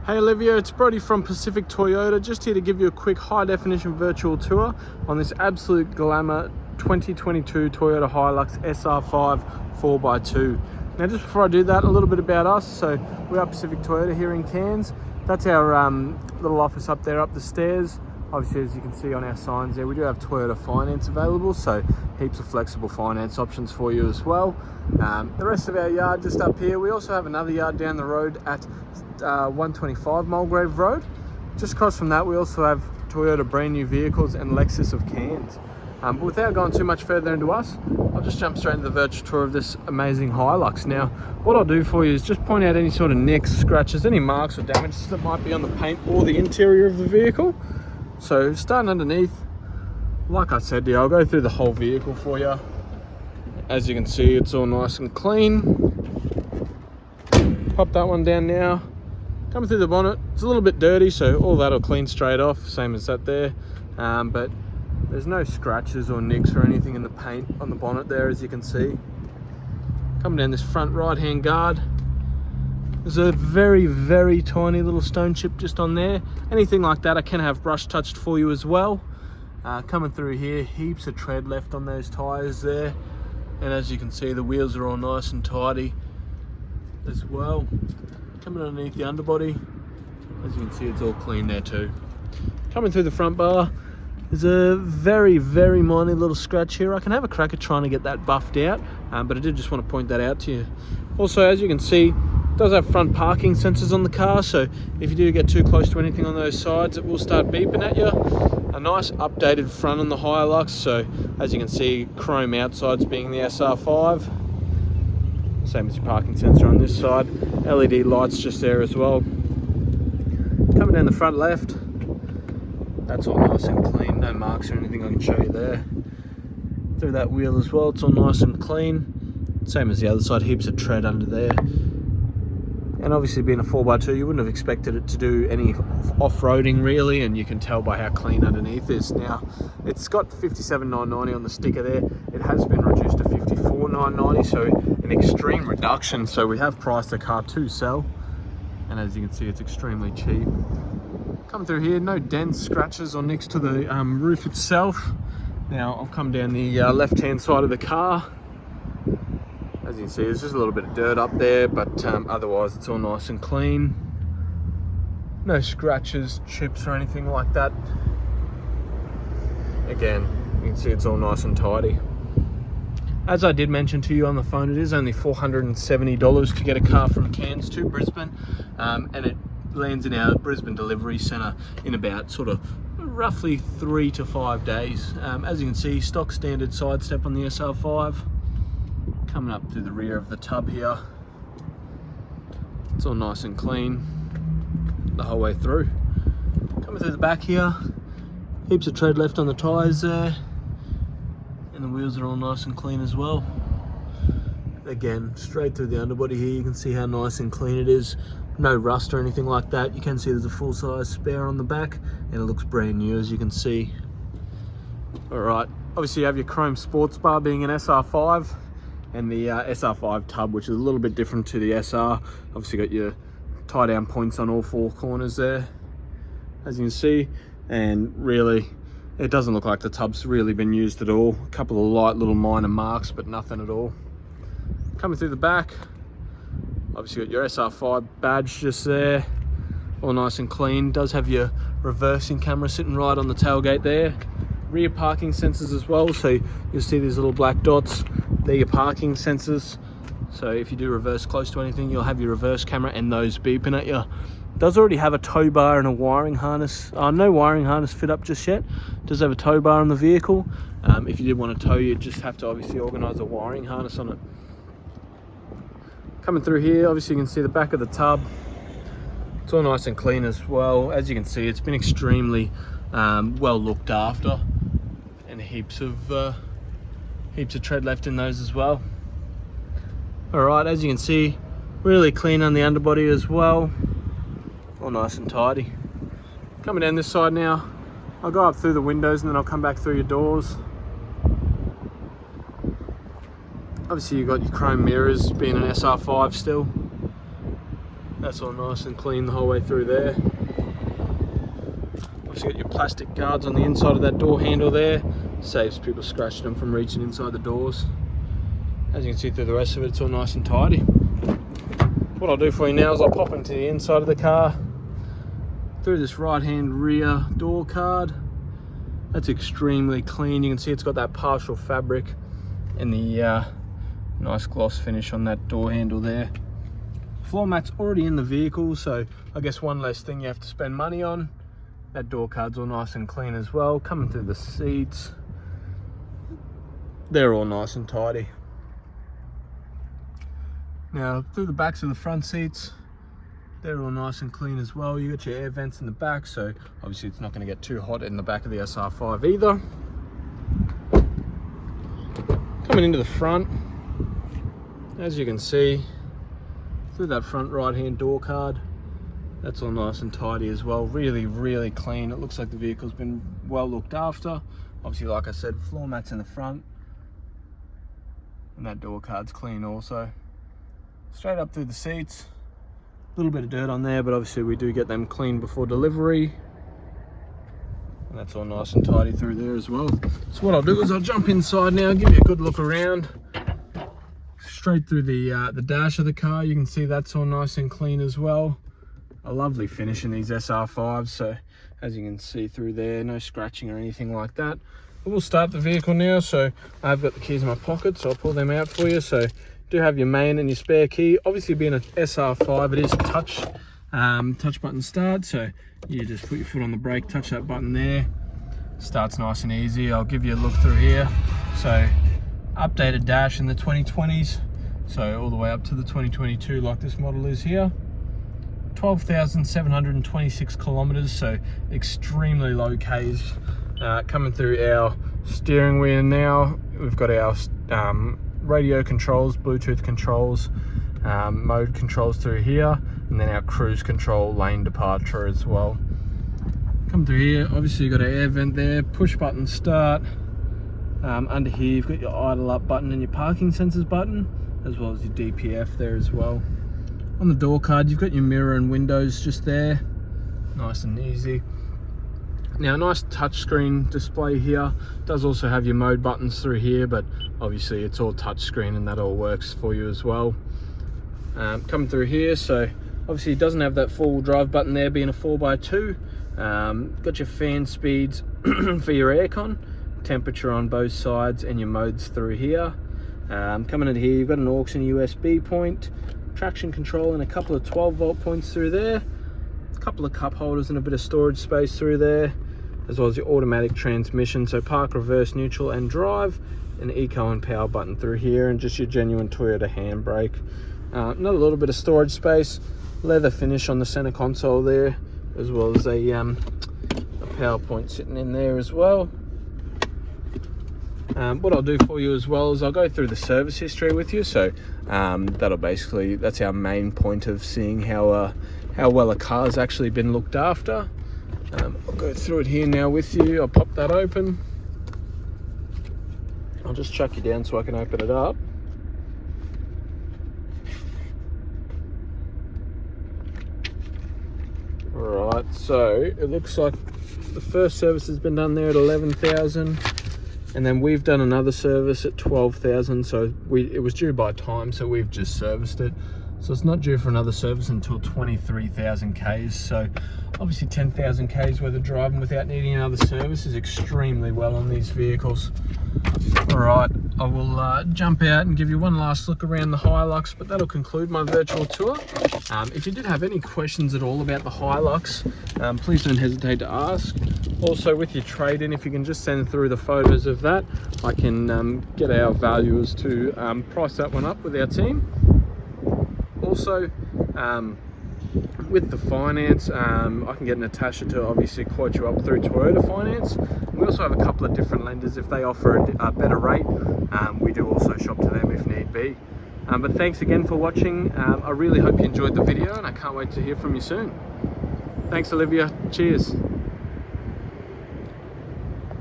Hey Olivia, it's Brody from Pacific Toyota, just here to give you a quick high definition virtual tour on this absolute glamour 2022 Toyota Hilux SR5 4x2. Now just before I do that, a little bit about us. So we are Pacific Toyota here in Cairns. That's our little office up there, up the stairs. Obviously, as you can see on our signs there, we do have Toyota finance available, so heaps of flexible finance options for you as well. The rest of our yard just up here. We also have another yard down the road at 125 Mulgrave Road. Just across from that, we also have Toyota brand new vehicles and Lexus of Cairns. But without going too much further into us, I'll just jump straight into the virtual tour of this amazing Hilux. Now, what I'll do for you is just point out any sort of nicks, scratches, any marks or damages that might be on the paint or the interior of the vehicle. So starting underneath, like I said, I'll go through the whole vehicle for you. As you can see, it's all nice and clean. Pop that one down now. Coming through the bonnet, it's a little bit dirty, so all that'll clean straight off, same as that there. But there's no scratches or nicks or anything in the paint on the bonnet there, as you can see. Coming down this front right-hand guard, there's a very, very tiny little stone chip just on there. Anything like that I can have brush touched for you as well. Coming through here, heaps of tread left on those tyres there. And as you can see, the wheels are all nice and tidy as well. Coming underneath the underbody, as you can see, it's all clean there too. Coming through the front bar, there's a very, very minor little scratch here. I can have a crack at trying to get that buffed out, but I did just want to point that out to you. Also, as you can see, it does have front parking sensors on the car, so if you do get too close to anything on those sides, it will start beeping at you. A nice updated front on the Hilux, so as you can see, chrome outsides being the SR5. Same as your parking sensor on this side. LED lights just there as well. Coming down the front left, that's all nice and clean, no marks or anything I can show you there. Through that wheel as well, it's all nice and clean. Same as the other side, heaps of tread under there. And obviously being a 4x2, you wouldn't have expected it to do any off-roading really, and you can tell by how clean underneath is. Now, it's got 57,990 on the sticker there. It has been reduced to 54,990, so an extreme reduction. So we have priced the car to sell, and as you can see, it's extremely cheap. Coming through here, no dents, scratches or nicks to the roof itself. Now, I'll come down the left-hand side of the car. As you can see, there's just a little bit of dirt up there, but otherwise it's all nice and clean. No scratches, chips or anything like that. Again, you can see it's all nice and tidy. As I did mention to you on the phone, it is only $470 to get a car from Cairns to Brisbane, and it lands in our Brisbane delivery centre in about sort of roughly 3 to 5 days. As you can see, stock standard side step on the SR5. Coming up through the rear of the tub here, it's all nice and clean the whole way through. Coming through the back here, heaps of tread left on the tyres there, and the wheels are all nice and clean as well. Again, straight through the underbody here, you can see how nice and clean it is. No rust or anything like that. You can see there's a full-size spare on the back, and it looks brand new, as you can see. All right, obviously you have your chrome sports bar being an SR5, and the SR5 tub, which is a little bit different to the SR. Obviously got your tie down points on all four corners there, as you can see, and really it doesn't look like the tub's really been used at all. A couple of light little minor marks, but nothing at all. Coming through the back, obviously got your SR5 badge just there, all nice and clean. Does have your reversing camera sitting right on the tailgate there. Rear parking sensors as well, so you'll see these little black dots. They're your parking sensors, so if you do reverse close to anything, you'll have your reverse camera and those beeping at you. It does already have a tow bar and a wiring harness. No wiring harness fit up just yet. It does have a tow bar on the vehicle. If you did want to tow, you just have to obviously organise a wiring harness on it. Coming through here, obviously you can see the back of the tub. It's all nice and clean as well. As you can see, it's been extremely well looked after, and heaps of tread left in those as well. All right, as you can see, really clean on the underbody as well, all nice and tidy. Coming down this side now, I'll go up through the windows and then I'll come back through your doors. Obviously you've got your chrome mirrors being an SR5 still. That's all nice and clean the whole way through there. Also got your plastic guards on the inside of that door handle there. Saves people scratching them from reaching inside the doors. As you can see through the rest of it, it's all nice and tidy. What I'll do for you now is I'll pop into the inside of the car through this right-hand rear door card. That's extremely clean. You can see it's got that partial fabric and the nice gloss finish on that door handle there. Floor mat's already in the vehicle, so I guess one less thing you have to spend money on. That door card's all nice and clean as well. Coming through the seats, they're all nice and tidy. Now through the backs of the front seats, they're all nice and clean as well. You got your air vents in the back, so obviously it's not going to get too hot in the back of the SR5 either. Coming into the front, as you can see, through that front right hand door card, that's all nice and tidy as well. Really, really clean. It looks like the vehicle's been well looked after. Obviously, like I said, floor mats in the front, and that door card's clean also. Straight up through the seats, a little bit of dirt on there, but obviously we do get them cleaned before delivery. And that's all nice and tidy through there as well. So what I'll do is I'll jump inside now, give you a good look around. Straight through the dash of the car, you can see that's all nice and clean as well. A lovely finish in these SR5s, so as you can see through there, no scratching or anything like that. But we'll start the vehicle now, so I've got the keys in my pocket, so I'll pull them out for you. So do have your main and your spare key. Obviously being an SR5, it is touch button start, so you just put your foot on the brake, touch that button there, starts nice and easy. I'll give you a look through here. So updated dash in the 2020s, so all the way up to the 2022 like this model is here. 12,726 kilometers, so extremely low Ks. Coming through our steering wheel now, we've got our radio controls, Bluetooth controls, mode controls through here, and then our cruise control lane departure as well. Come through here, obviously you've got an air vent there, push button start. Under here you've got your idle up button and your parking sensors button, as well as your DPF there as well. On the door card you've got your mirror and windows just there, nice and easy. Now, nice touchscreen display here. Does also have your mode buttons through here, but obviously it's all touchscreen and that all works for you as well. Coming through here, so obviously it doesn't have that four-wheel drive button there, being a 4x2. Got your fan speeds for your aircon, temperature on both sides, and your modes through here. Coming in here, you've got an aux and USB point, traction control, and a couple of 12-volt points through there. A couple of cup holders and a bit of storage space through there, as well as your automatic transmission, so park, reverse, neutral, and drive, an eco and power button through here, and just your genuine Toyota handbrake. Another little bit of storage space, leather finish on the center console there, as well as a power point sitting in there as well. What I'll do for you as well is I'll go through the service history with you, so that's our main point of seeing how well a car's actually been looked after. I'll go through it here now with you. I'll pop that open. I'll just chuck you down so I can open it up. Alright, so it looks like the first service has been done there at 11,000, and then we've done another service at 12,000, so it was due by time, so we've just serviced it. So it's not due for another service until 23,000 Ks. So obviously 10,000 Ks worth of driving without needing another service is extremely well on these vehicles. All right, I will jump out and give you one last look around the Hilux, but that'll conclude my virtual tour. If you did have any questions at all about the Hilux, please don't hesitate to ask. Also, with your trade-in, if you can just send through the photos of that, I can get our valuers to price that one up with our team. Also, with the finance, I can get Natasha to obviously quote you up through Toyota Finance. We also have a couple of different lenders. If they offer a better rate, we do also shop to them if need be. But thanks again for watching. I really hope you enjoyed the video, and I can't wait to hear from you soon. Thanks, Olivia. Cheers.